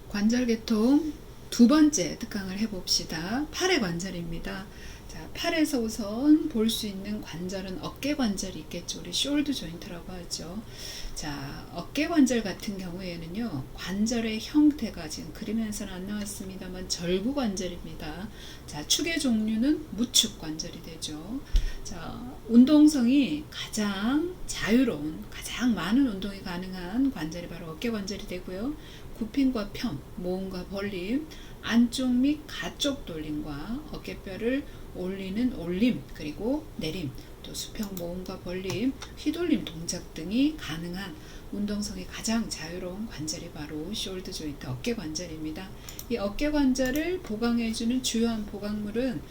관절계통 두 번째 특강을 해봅시다. 팔의 관절입니다. 자, 팔에서 우선 볼 수 있는 관절은 어깨 관절이 있겠죠. 우리 숄더 조인트라고 하죠. 자, 어깨 관절 같은 경우에는요, 관절의 형태가 지금 그림에서는 안 나왔습니다만 절구 관절입니다. 자, 축의 종류는 무축 관절이 되죠. 자, 운동성이 가장 자유로운, 가장 많은 운동이 가능한 관절이 바로 어깨 관절이 되고요. 굽힘과 펴, 모음과 벌림, 안쪽 및 가쪽 돌림과 어깨뼈를 올리는 올림, 그리고 내림, 또 수평 모음과 벌림, 휘돌림 동작 등이 가능한 운동성이 가장 자유로운 관절이 바로 숄더 조인트 어깨 관절입니다. 이 어깨 관절을 보강해주는 주요한 보강물은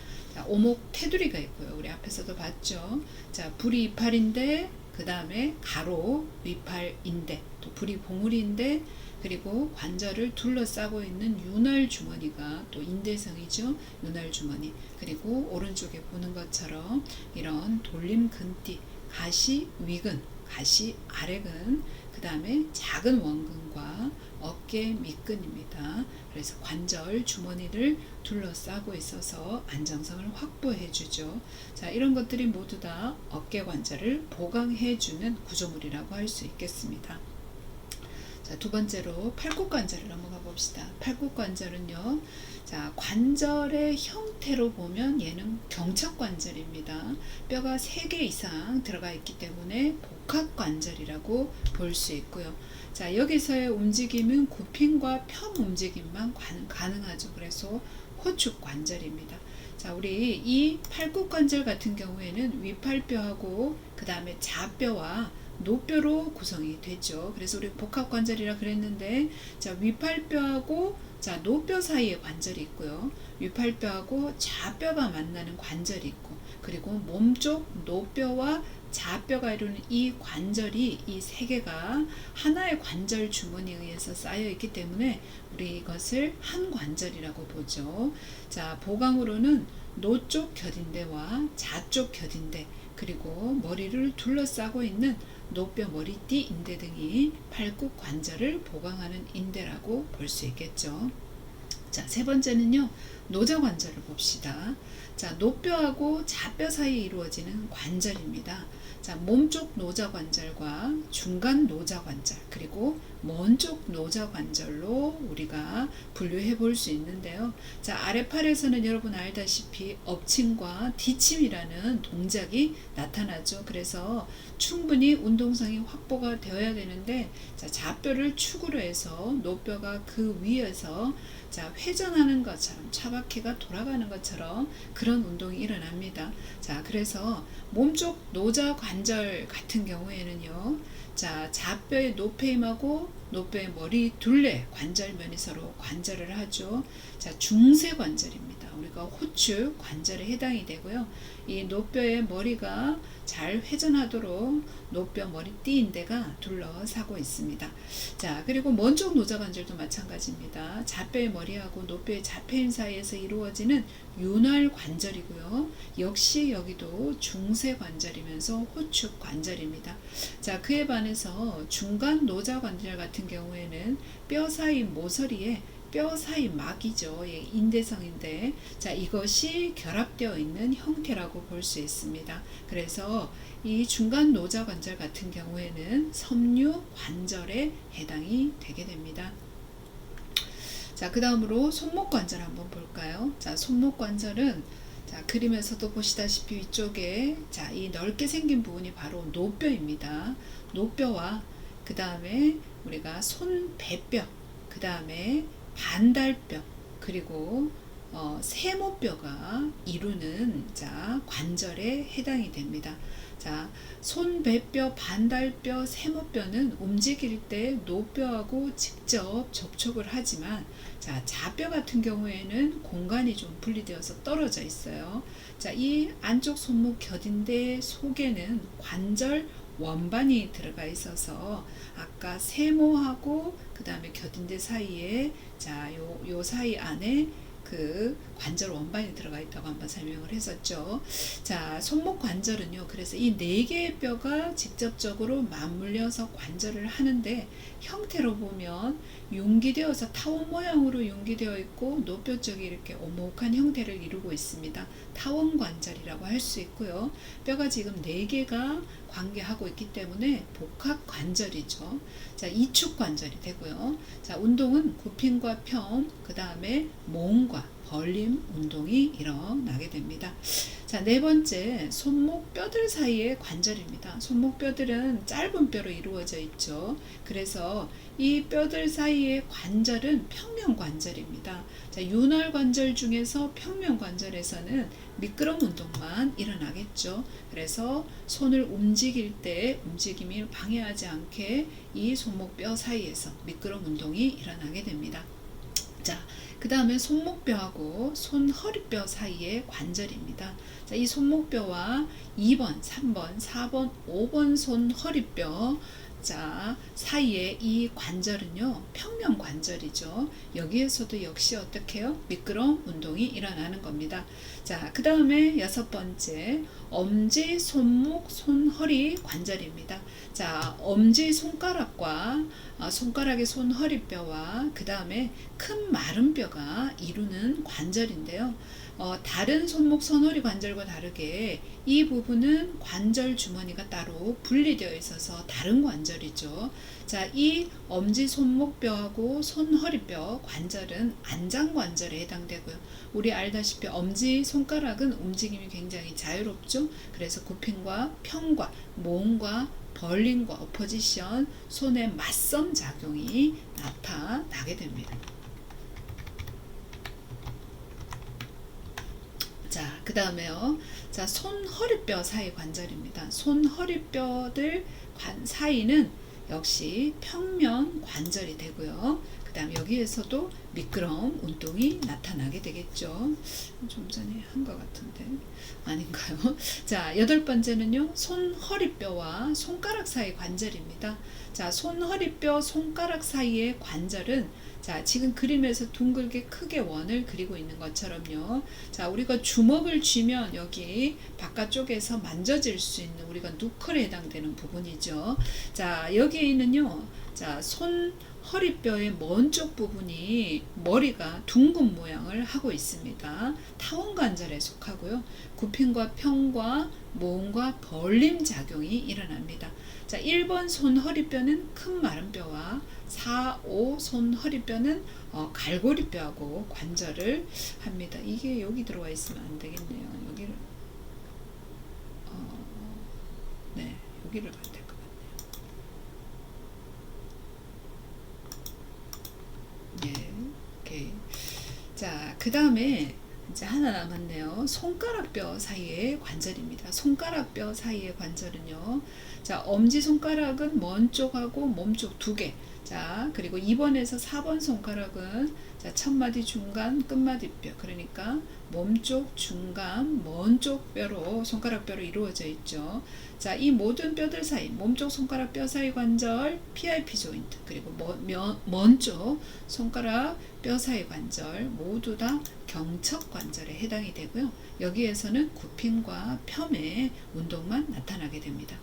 오목 테두리가 있고요. 우리 앞에서도 봤죠. 자, 부리 이팔인데, 그 다음에 가로 위팔인데, 또 부리 봉우리인데, 그리고 관절을 둘러싸고 있는 윤활 주머니가 또 인대성이죠. 윤활 주머니. 그리고 오른쪽에 보는 것처럼 이런 돌림 근띠, 가시 위근, 가시 아래근, 그 다음에 작은 원근과 어깨 밑근입니다. 그래서 관절 주머니를 둘러싸고 있어서 안정성을 확보해 주죠. 자, 이런 것들이 모두 다 어깨 관절을 보강해 주는 구조물이라고 할 수 있겠습니다. 자, 두 번째로 팔굽 관절을 넘어가 봅시다. 팔굽 관절은요, 자, 관절의 형태로 보면 얘는 경착 관절입니다. 뼈가 3개 이상 들어가 있기 때문에 복합 관절이라고 볼 수 있고요. 자, 여기서의 움직임은 굽힘과 편 움직임만 가능하죠. 그래서 호축 관절입니다. 자, 우리 이 팔굽 관절 같은 경우에는 위팔뼈하고 그 다음에 좌뼈와 노뼈로 구성이 되죠. 그래서 우리 복합관절이라 그랬는데, 자, 위팔뼈하고 자, 노뼈 사이에 관절이 있고요. 위팔뼈하고 좌뼈가 만나는 관절이 있고, 그리고 몸쪽 노뼈와 좌뼈가 이루는 이 관절이, 이 세 개가 하나의 관절 주머니에 의해서 쌓여 있기 때문에 우리 이것을 한 관절이라고 보죠. 자, 보강으로는 노쪽 겨딘대와 좌쪽 겨딘대, 그리고 머리를 둘러싸고 있는 노뼈, 머리띠, 인대 등이 팔굽 관절을 보강하는 인대라고 볼 수 있겠죠. 자, 세 번째는요, 노자 관절을 봅시다. 자, 노뼈하고 좌뼈 사이에 이루어지는 관절입니다. 자, 몸쪽 노자 관절과 중간 노자 관절, 그리고 먼쪽 노자 관절로 우리가 분류해 볼 수 있는데요. 자, 아래팔에서는 여러분 알다시피 엎침과 뒤침이라는 동작이 나타나죠. 그래서 충분히 운동성이 확보가 되어야 되는데, 자, 좌뼈를 축으로 해서 노뼈가 그 위에서 자, 회전하는 것처럼, 차바퀴가 돌아가는 것처럼 그런 운동이 일어납니다. 자, 그래서 몸쪽 노자 관절 같은 경우에는요, 자, 좌뼈의 노폐임하고 노뼈의 머리 둘레 관절면이 서로 관절을 하죠. 자, 중세 관절입니다. 우리가 호축 관절에 해당이 되고요. 이 노뼈의 머리가 잘 회전하도록 노뼈 머리띠인대가 둘러싸고 있습니다. 자, 그리고 먼쪽 노자 관절도 마찬가지입니다. 좌뼈의 머리하고 노뼈의 좌폐임 사이에서 이루어지는 윤활 관절이고요. 역시 여기도 중세 관절이면서 호축 관절입니다. 자, 그에 반해서 중간 노자 관절 같은 경우에는 뼈 사이 모서리에 뼈 사이 막이죠. 예, 인대성인데, 자, 이것이 결합되어 있는 형태라고 볼 수 있습니다. 그래서 이 중간 노자 관절 같은 경우에는 섬유 관절에 해당이 되게 됩니다. 자, 그 다음으로 손목 관절 한번 볼까요? 자, 손목 관절은 자, 그림에서도 보시다시피 위쪽에 자, 이 넓게 생긴 부분이 바로 노뼈입니다. 노뼈와 그 다음에 우리가 손배뼈, 그 다음에 반달뼈, 그리고 세모뼈가 이루는 자, 관절에 해당이 됩니다. 자, 손배뼈, 반달뼈, 세모뼈는 움직일 때 노뼈하고 직접 접촉을 하지만, 자, 좌뼈 같은 경우에는 공간이 좀 분리되어서 떨어져 있어요. 자, 이 안쪽 손목 겨딘대 속에는 관절 원반이 들어가 있어서 아까 세모하고 그 다음에 겨딘대 사이에 자, 요 사이 안에 그 관절 원반이 들어가 있다고 한번 설명을 했었죠. 자, 손목 관절은요. 그래서 이 네 개의 뼈가 직접적으로 맞물려서 관절을 하는데 형태로 보면 융기되어서 타원 모양으로 융기되어 있고 노뼈 쪽이 이렇게 오목한 형태를 이루고 있습니다. 타원 관절이라고 할 수 있고요. 뼈가 지금 네 개가 관계하고 있기 때문에 복합 관절이죠. 자, 이축 관절이 되고요. 자, 운동은 굽힘과 펴움, 그 다음에 모음과 벌림 운동이 일어나게 됩니다. 자, 네 번째, 손목 뼈들 사이의 관절입니다. 손목 뼈들은 짧은 뼈로 이루어져 있죠. 그래서 이 뼈들 사이의 관절은 평면 관절입니다. 자, 윤활 관절 중에서 평면 관절에서는 미끄럼 운동만 일어나겠죠. 그래서 손을 움직일 때 움직임을 방해하지 않게 이 손목 뼈 사이에서 미끄럼 운동이 일어나게 됩니다. 자, 그 다음에 손목뼈하고 손허리뼈 사이의 관절입니다. 자, 이 손목뼈와 2번, 3번, 4번, 5번 손허리뼈 자, 사이에 이 관절은요, 평면 관절이죠. 여기에서도 역시 어떻게 해요? 미끄럼 운동이 일어나는 겁니다. 자, 그 다음에 여섯 번째, 엄지, 손목, 손허리 관절입니다. 자, 엄지 손가락과 손가락의 손허리뼈와 그 다음에 큰 마른 뼈가 이루는 관절인데요. 다른 손목 손허리 관절과 다르게 이 부분은 관절 주머니가 따로 분리되어 있어서 다른 관절이죠. 자, 이 엄지 손목뼈하고 손허리뼈 관절은 안장 관절에 해당되고요. 우리 알다시피 엄지 손가락은 움직임이 굉장히 자유롭죠. 그래서 굽힘과 평과 모음과 벌림과 어포지션, 손의 맞섬 작용이 나타나게 됩니다. 자, 그 다음에요. 자, 손허리뼈 사이 관절입니다. 손허리뼈들 사이는 역시 평면 관절이 되고요. 그 다음 여기에서도 미끄럼 운동이 나타나게 되겠죠. 좀 전에 한 것 같은데 아닌가요? 자, 여덟 번째는요. 손허리뼈와 손가락 사이 관절입니다. 자, 손허리뼈 손가락 사이의 관절은 자, 지금 그림에서 둥글게 크게 원을 그리고 있는 것처럼요. 자, 우리가 주먹을 쥐면 여기 바깥쪽에서 만져질 수 있는 우리가 누클에 해당되는 부분이죠. 자, 여기에는요. 자, 허리뼈의 먼 쪽 부분이 머리가 둥근 모양을 하고 있습니다. 타원관절에 속하고요. 굽힘과 평과 모음과 벌림 작용이 일어납니다. 자, 1번 손허리뼈는 큰 마른 뼈와 4, 5 손허리뼈는 갈고리뼈하고 관절을 합니다. 이게 여기 들어와 있으면 안 되겠네요. 여기를 네, 여기를 봐야 될 것 같네요. 예, 오케이. 자, 그 다음에 이제 하나 남았네요. 손가락뼈 사이의 관절입니다. 손가락뼈 사이의 관절은요. 자, 엄지손가락은 먼 쪽하고 몸쪽 두 개. 자, 그리고 2번에서 4번 손가락은 자, 첫마디 중간 끝마디 뼈. 그러니까 몸쪽 중간 먼 쪽 뼈로 손가락뼈로 이루어져 있죠. 자, 이 모든 뼈들 사이 몸쪽 손가락 뼈 사이 관절 PIP 조인트 그리고 먼 쪽 손가락 뼈 사이 관절 모두 다 경척 관절에 해당이 되고요. 여기에서는 굽힘과 펴의 운동만 나타나게 됩니다.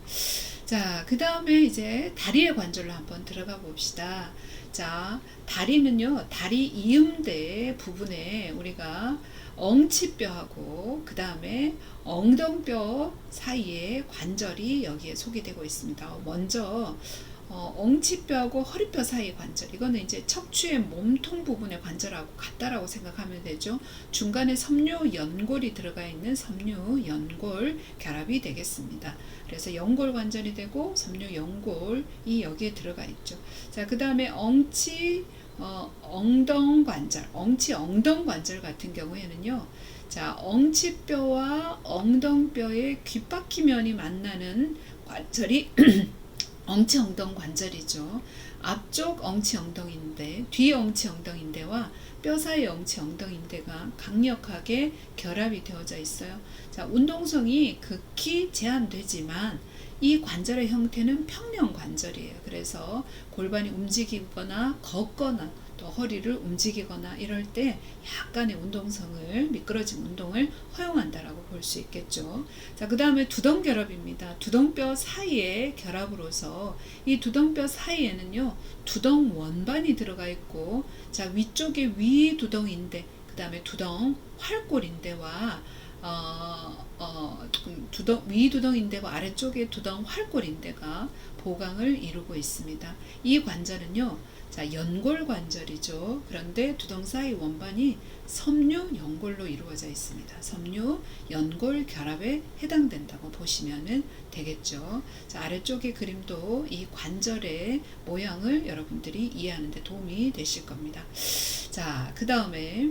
자, 그 다음에 이제 다리의 관절로 한번 들어가 봅시다. 자, 다리는요, 다리 이음대 부분에 우리가 엉치뼈하고 그 다음에 엉덩뼈 사이에 관절이 여기에 소개되고 있습니다. 먼저 엉치뼈하고 허리뼈 사이의 관절, 이거는 이제 척추의 몸통 부분의 관절하고 같다라고 생각하면 되죠. 중간에 섬유연골이 들어가 있는 섬유연골 결합이 되겠습니다. 그래서 연골 관절이 되고 섬유연골이 여기에 들어가 있죠. 자, 그 다음에 엉덩 관절, 엉덩 관절 같은 경우에는요. 자, 엉치뼈와 엉덩뼈의 귓바퀴면이 만나는 관절이 엉치 엉덩 관절이죠. 앞쪽 엉치 엉덩인대, 뒤 엉치 엉덩인대와 뼈 사이 엉치 엉덩인대가 강력하게 결합이 되어져 있어요. 자, 운동성이 극히 제한되지만 이 관절의 형태는 평면 관절이에요. 그래서 골반이 움직이거나 걷거나 또 허리를 움직이거나 이럴 때 약간의 운동성을, 미끄러진 운동을 허용한다라고 볼 수 있겠죠. 자, 그 다음에 두덩결합입니다. 두덩뼈 사이의 결합으로서 이 두덩뼈 사이에는요, 두덩 원반이 들어가 있고, 자, 위쪽에 위 두덩인대, 그 다음에 두덩 활골인대와 위 두덩인대와 아래쪽에 두덩 활골인대가 보강을 이루고 있습니다. 이 관절은요, 자, 연골관절이죠. 그런데 두덩 사이 원반이 섬유 연골로 이루어져 있습니다. 섬유 연골 결합에 해당된다고 보시면 되겠죠. 자, 아래쪽의 그림도 이 관절의 모양을 여러분들이 이해하는 데 도움이 되실 겁니다. 자, 그 다음에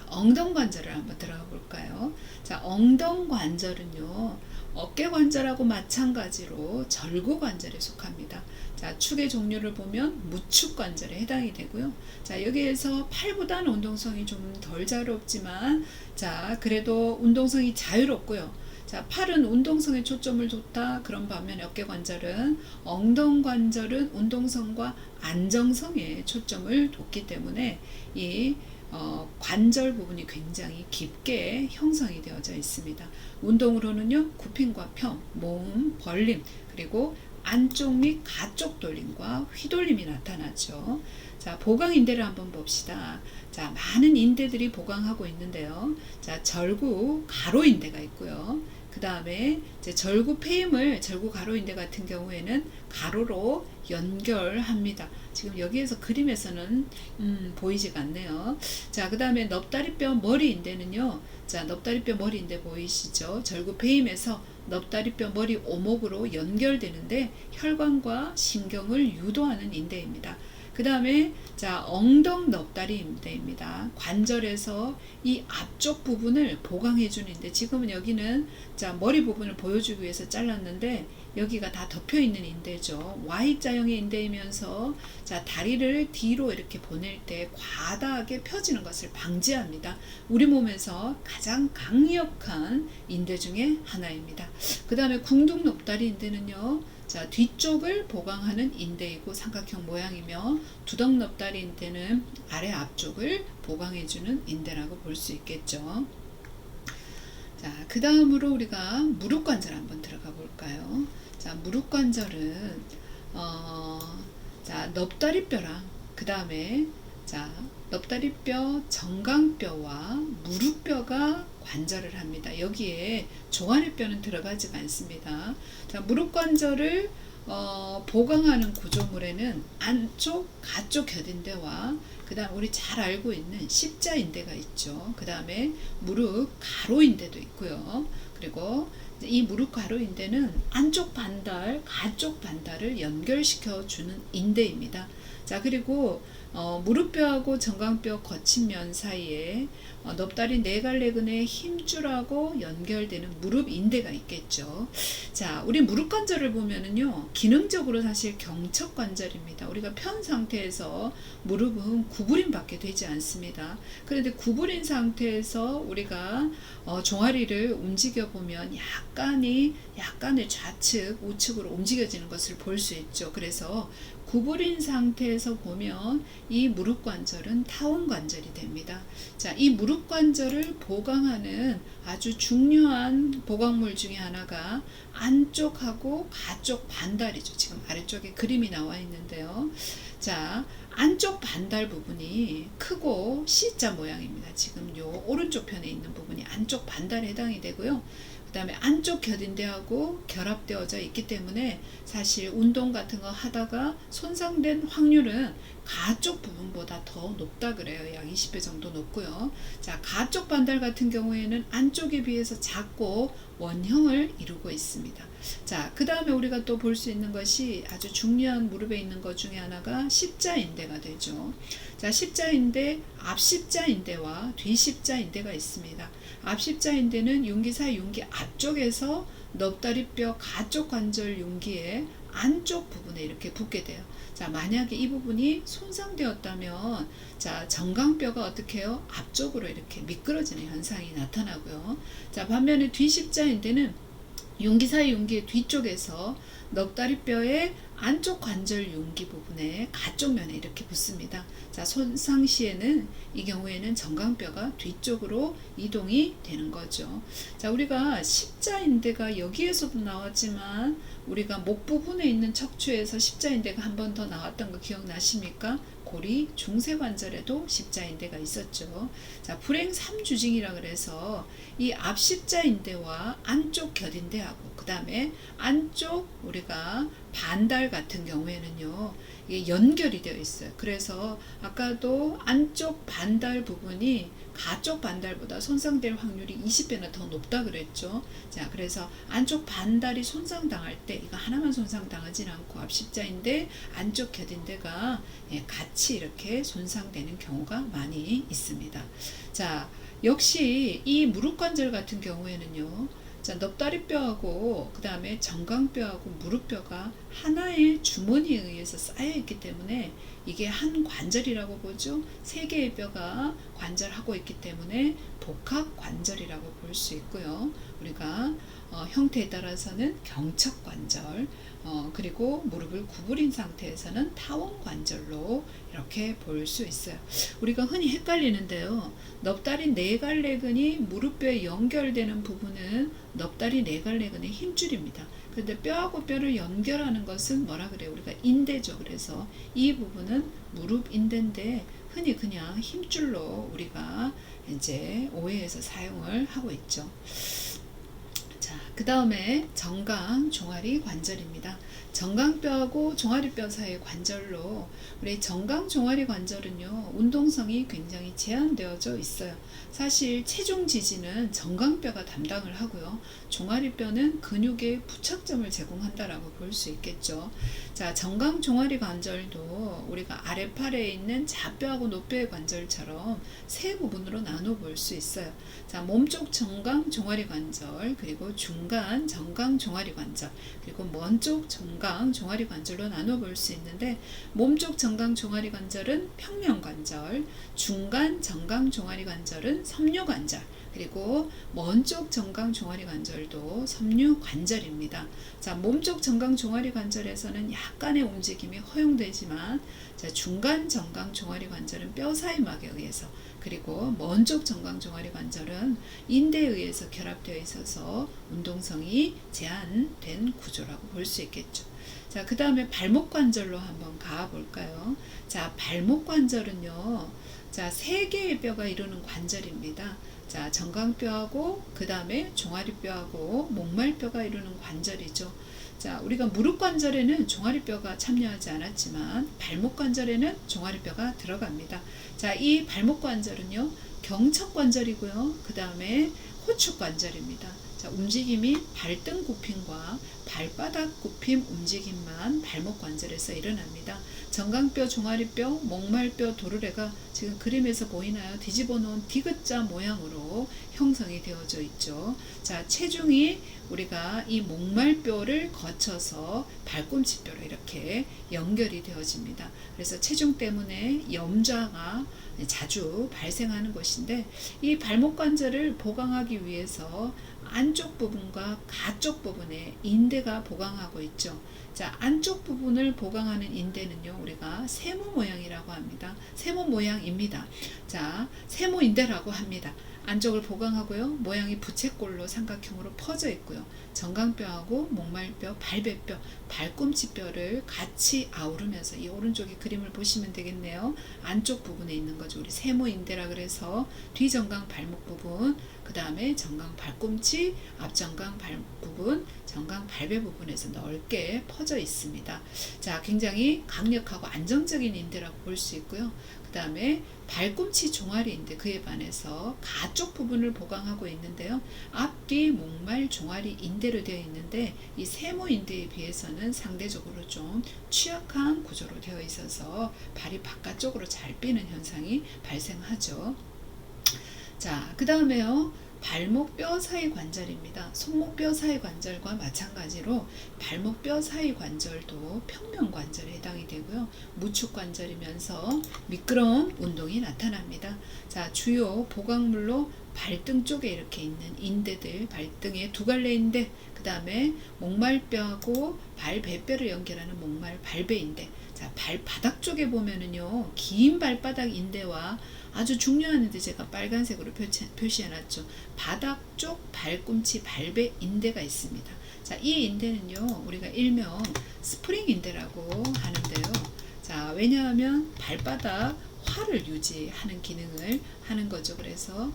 엉덩관절을 한번 들어가 볼까요? 자, 엉덩관절은요, 어깨관절하고 마찬가지로 절구관절에 속합니다. 자, 축의 종류를 보면 무축관절에 해당이 되고요. 자, 여기에서 팔보다는 운동성이 좀 덜 자유롭지만, 자, 그래도 운동성이 자유롭고요. 자, 팔은 운동성에 초점을 뒀다. 그런 반면에 어깨관절은, 엉덩관절은 운동성과 안정성에 초점을 뒀기 때문에 이 관절 부분이 굉장히 깊게 형성이 되어져 있습니다. 운동으로는요, 굽힘과 펴, 모음, 벌림, 그리고 안쪽 및 가쪽 돌림과 휘돌림이 나타나죠. 자, 보강인대를 한번 봅시다. 자, 많은 인대들이 보강하고 있는데요. 자, 절구 가로인대가 있고요. 그 다음에 절구 폐임을 절구 가로인대 같은 경우에는 가로로 연결합니다. 지금 여기에서 그림에서는 보이지가 않네요. 자, 그 다음에 넙다리뼈 머리인대는요. 자, 넙다리뼈 머리인대 보이시죠? 절구 폐임에서 넙다리뼈 머리 오목으로 연결되는데 혈관과 신경을 유도하는 인대입니다. 그 다음에 자, 엉덩 넙다리 인대입니다. 관절에서 이 앞쪽 부분을 보강해 주는데, 지금은 여기는 자, 머리 부분을 보여주기 위해서 잘랐는데 여기가 다 덮여 있는 인대죠. Y자형의 인대이면서 자, 다리를 뒤로 이렇게 보낼 때 과다하게 펴지는 것을 방지합니다. 우리 몸에서 가장 강력한 인대 중에 하나입니다. 그 다음에 궁둥 넙다리 인대는요, 자, 뒤쪽을 보강하는 인대이고 삼각형 모양이며, 두덩 넙다리 인대는 아래 앞쪽을 보강해주는 인대라고 볼 수 있겠죠. 자, 그 다음으로 우리가 무릎관절 한번 들어가 볼까요? 자, 무릎관절은 자, 넙다리뼈랑 그 다음에 자, 넙다리뼈, 정강뼈와 무릎뼈가 관절을 합니다. 여기에 종아리 뼈는 들어가지가 않습니다. 자, 무릎관절을 보강하는 구조물에는 안쪽, 가쪽 겨딘대와 그 다음 우리 잘 알고 있는 십자인대가 있죠. 그 다음에 무릎 가로인대도 있고요. 그리고 이 무릎 가로인대는 안쪽 반달, 가쪽 반달을 연결시켜 주는 인대입니다. 자, 그리고 무릎뼈하고 정강뼈 거친면 사이에 넙다리 네갈래근의 힘줄하고 연결되는 무릎 인대가 있겠죠. 자, 우리 무릎관절을 보면은요, 기능적으로 사실 경첩관절입니다. 우리가 편 상태에서 무릎은 구부림 밖에 되지 않습니다. 그런데 구부린 상태에서 우리가 종아리를 움직여 보면 약간의 좌측, 우측으로 움직여지는 것을 볼 수 있죠. 그래서 구부린 상태에서 보면 이 무릎관절은 타원관절이 됩니다. 자, 이 무릎관절을 보강하는 아주 중요한 보강물 중에 하나가 안쪽하고 가쪽 반달이죠. 지금 아래쪽에 그림이 나와 있는데요. 자, 안쪽 반달 부분이 크고 C자 모양입니다. 지금 요 오른쪽 편에 있는 부분이 안쪽 반달에 해당이 되고요. 그 다음에 안쪽 겨딘대하고 결합되어져 있기 때문에 사실 운동 같은 거 하다가 손상된 확률은 가쪽 부분보다 더 높다 그래요. 약 20배 정도 높고요. 자, 가쪽 반달 같은 경우에는 안쪽에 비해서 작고 원형을 이루고 있습니다. 자, 그 다음에 우리가 또 볼 수 있는 것이 아주 중요한 무릎에 있는 것 중에 하나가 십자인대가 되죠. 자, 십자인대, 앞십자인대와 뒤십자인대가 있습니다. 앞십자인대는 융기 사이 융기 앞쪽에서 넙다리뼈 가쪽 관절 융기의 안쪽 부분에 이렇게 붙게 돼요. 자, 만약에 이 부분이 손상되었다면 자, 정강뼈가 어떻게 해요? 앞쪽으로 이렇게 미끄러지는 현상이 나타나고요. 자, 반면에 뒤십자인대는 흉기 사이 흉기의 뒤쪽에서 넉다리뼈의 안쪽 관절 흉기 부분에 가쪽 면에 이렇게 붙습니다. 자, 손상 시에는 이 경우에는 정강뼈가 뒤쪽으로 이동이 되는 거죠. 자, 우리가 십자인대가 여기에서도 나왔지만 우리가 목 부분에 있는 척추에서 십자인대가 한 번 더 나왔던 거 기억나십니까? 고리 중쇄관절에도 십자인대가 있었죠. 자, 불행 3주징이라 그래서 이 앞십자인대와 안쪽 겨딘대하고 그 다음에 안쪽 우리가 반달 같은 경우에는요, 이게 연결이 되어 있어요. 그래서 아까도 안쪽 반달 부분이 가쪽 반달보다 손상될 확률이 20배나 더 높다 그랬죠. 자, 그래서 안쪽 반달이 손상당할 때 이거 하나만 손상당하진 않고 앞십자인대, 안쪽 겨딘대가 같이 이렇게 손상되는 경우가 많이 있습니다. 자, 역시 이 무릎관절 같은 경우에는요, 자, 넉다리뼈하고 그 다음에 정강뼈하고 무릎뼈가 하나의 주머니에 의해서 쌓여 있기 때문에 이게 한 관절이라고 보죠. 세 개의 뼈가 관절하고 있기 때문에 복합관절이라고 볼 수 있고요. 우리가 형태에 따라서는 경첩관절, 그리고 무릎을 구부린 상태에서는 타원관절로 이렇게 볼 수 있어요. 우리가 흔히 헷갈리는데요. 넙다리 네갈래근이 무릎뼈에 연결되는 부분은 넙다리 네갈래근의 힘줄입니다. 그런데 뼈하고 뼈를 연결하는 것은 뭐라 그래요? 우리가 인대죠. 그래서 이 부분은 무릎 인대인데 흔히 그냥 힘줄로 우리가 이제 오해해서 사용을 하고 있죠. 자, 그 다음에 정강 종아리 관절입니다. 정강뼈하고 종아리뼈 사이의 관절로 우리 정강 종아리 관절은요, 운동성이 굉장히 제한되어져 있어요. 사실 체중 지지는 정강뼈가 담당을 하고요, 종아리뼈는 근육의 부착점을 제공한다라고 볼 수 있겠죠. 자, 정강 종아리 관절도 우리가 아래팔에 있는 좌뼈하고 노뼈의 관절처럼 세 부분으로 나눠 볼 수 있어요. 자, 몸쪽 정강 종아리 관절, 그리고 중간 정강 종아리 관절, 그리고 먼쪽 정강 종아리 관절로 나눠 볼 수 있는데, 몸쪽 정강 종아리 관절은 평면 관절, 중간 정강 종아리 관절은 섬유 관절, 그리고 먼쪽 정강 종아리 관절도 섬유 관절입니다. 자, 몸쪽 정강 종아리 관절에서는 약간의 움직임이 허용되지만, 자, 중간 정강 종아리 관절은 뼈 사이막에 의해서, 그리고 먼쪽 정강 종아리 관절은 인대에 의해서 결합되어 있어서 운동성이 제한된 구조라고 볼 수 있겠죠. 자, 그 다음에 발목 관절로 한번 가볼까요? 자, 발목 관절은요, 자, 세 개의 뼈가 이루는 관절입니다. 자, 정강뼈하고 그 다음에 종아리뼈하고 목말뼈가 이루는 관절이죠. 자, 우리가 무릎 관절에는 종아리뼈가 참여하지 않았지만 발목 관절에는 종아리뼈가 들어갑니다. 자, 이 발목 관절은요, 경첩 관절이고요, 그 다음에 호축 관절입니다. 자, 움직임이 발등 굽힘과 발바닥 굽힘 움직임만 발목 관절에서 일어납니다. 정강뼈, 종아리뼈, 목말뼈, 도르래가 지금 그림에서 보이나요? 뒤집어 놓은 디귿자 모양으로 형성이 되어져 있죠. 자, 체중이 우리가 이 목말뼈를 거쳐서 발꿈치뼈로 이렇게 연결이 되어집니다. 그래서 체중 때문에 염좌가 자주 발생하는 것인데, 이 발목 관절을 보강하기 위해서 안쪽 부분과 가쪽 부분에 인대가 보강하고 있죠. 자, 안쪽 부분을 보강하는 인대는요, 우리가 세모 모양이라고 합니다. 세모 모양입니다. 자, 세모인대라고 합니다. 안쪽을 보강하고요, 모양이 부채꼴로 삼각형으로 퍼져 있고요, 정강뼈하고 목말뼈, 발배뼈, 발꿈치뼈를 같이 아우르면서, 이 오른쪽에 그림을 보시면 되겠네요. 안쪽 부분에 있는 거죠. 우리 세모인대라 그래서 뒤정강 발목 부분, 그 다음에 정강 발꿈치, 앞정강 발 부분, 정강 발배 부분에서 넓게 퍼져 있습니다. 자, 굉장히 강력하고 안정적인 인대라고 볼 수 있고요. 그 다음에 발꿈치 종아리인데 그에 반해서 가쪽 부분을 보강하고 있는데요. 앞뒤 목말 종아리 인대로 되어 있는데, 이 세모 인대에 비해서는 상대적으로 좀 취약한 구조로 되어 있어서 발이 바깥쪽으로 잘 빼는 현상이 발생하죠. 자, 그 다음에요, 발목 뼈 사이 관절입니다. 손목 뼈 사이 관절과 마찬가지로 발목 뼈 사이 관절도 평면 관절에 해당이 되고요, 무축 관절이면서 미끄러운 운동이 나타납니다. 자, 주요 보강물로 발등 쪽에 이렇게 있는 인대들, 발등에 두 갈래 인대, 그 다음에 목말뼈하고 발배뼈를 연결하는 목말 발배 인대. 자, 발바닥 쪽에 보면은요, 긴 발바닥 인대와 아주 중요한 인대 제가 빨간색으로 표시해놨죠. 바닥 쪽 발꿈치 발배 인대가 있습니다. 자, 이 인대는요, 우리가 일명 스프링 인대라고 하는데요. 자, 왜냐하면 발바닥 활을 유지하는 기능을 하는 거죠. 그래서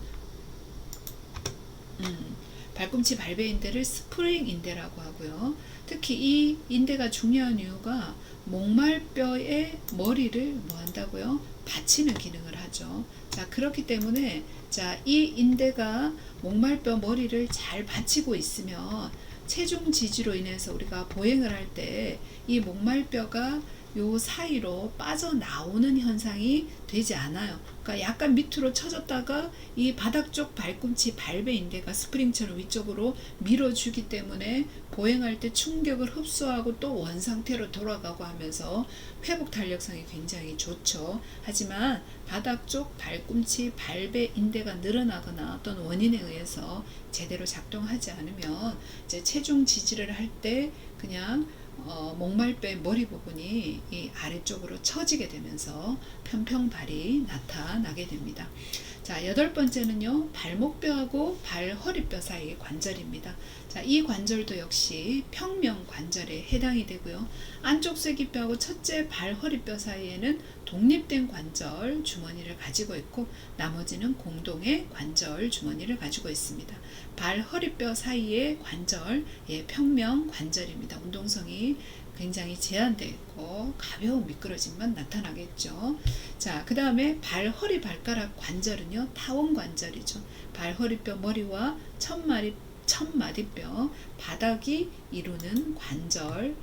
발꿈치 발배 인대를 스프링 인대라고 하고요. 특히 이 인대가 중요한 이유가 목말뼈의 머리를 뭐 한다고요? 받치는 기능을 하죠. 자, 그렇기 때문에 자, 이 인대가 목말뼈 머리를 잘 받치고 있으면 체중 지지로 인해서 우리가 보행을 할 때 이 목말뼈가 요 사이로 빠져나오는 현상이 되지 않아요. 그러니까 약간 밑으로 쳐졌다가 이 바닥 쪽 발꿈치 발배 인대가 스프링처럼 위쪽으로 밀어주기 때문에 보행할 때 충격을 흡수하고 또 원 상태로 돌아가고 하면서 회복 탄력성이 굉장히 좋죠. 하지만 바닥 쪽 발꿈치 발배 인대가 늘어나거나 어떤 원인에 의해서 제대로 작동하지 않으면 이제 체중 지지를 할 때 그냥 목말뼈의 머리 부분이 이 아래쪽으로 처지게 되면서 편평발이 나타나게 됩니다. 자, 여덟 번째는요, 발목뼈하고 발허리뼈 사이의 관절입니다. 자, 이 관절도 역시 평명 관절에 해당이 되고요. 안쪽 쇠기뼈하고 첫째 발허리뼈 사이에는 독립된 관절 주머니를 가지고 있고 나머지는 공동의 관절 주머니를 가지고 있습니다. 발허리뼈 사이의 관절, 예, 평명 관절입니다. 운동성이 굉장히 제한되어 있고 가벼운 미끄러짐만 나타나겠죠. 자, 그 다음에 발허리 발가락 관절은요, 타원 관절이죠. 발허리뼈 머리와 첫마디뼈 바닥이 이루는 관절로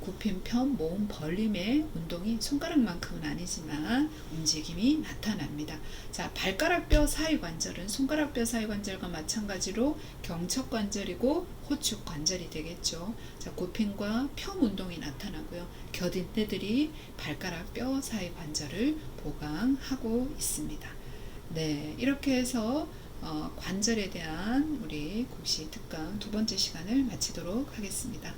굽힌 편 모음 벌림의 운동이 손가락만큼은 아니지만 움직임이 나타납니다. 자, 발가락뼈 사이관절은 손가락뼈 사이관절과 마찬가지로 경척관절이고 호축관절이 되겠죠. 자, 굽힘과 편 운동이 나타나고요. 곁인대들이 발가락뼈 사이관절을 보강하고 있습니다. 네, 이렇게 해서 관절에 대한 우리 국시 특강 두 번째 시간을 마치도록 하겠습니다.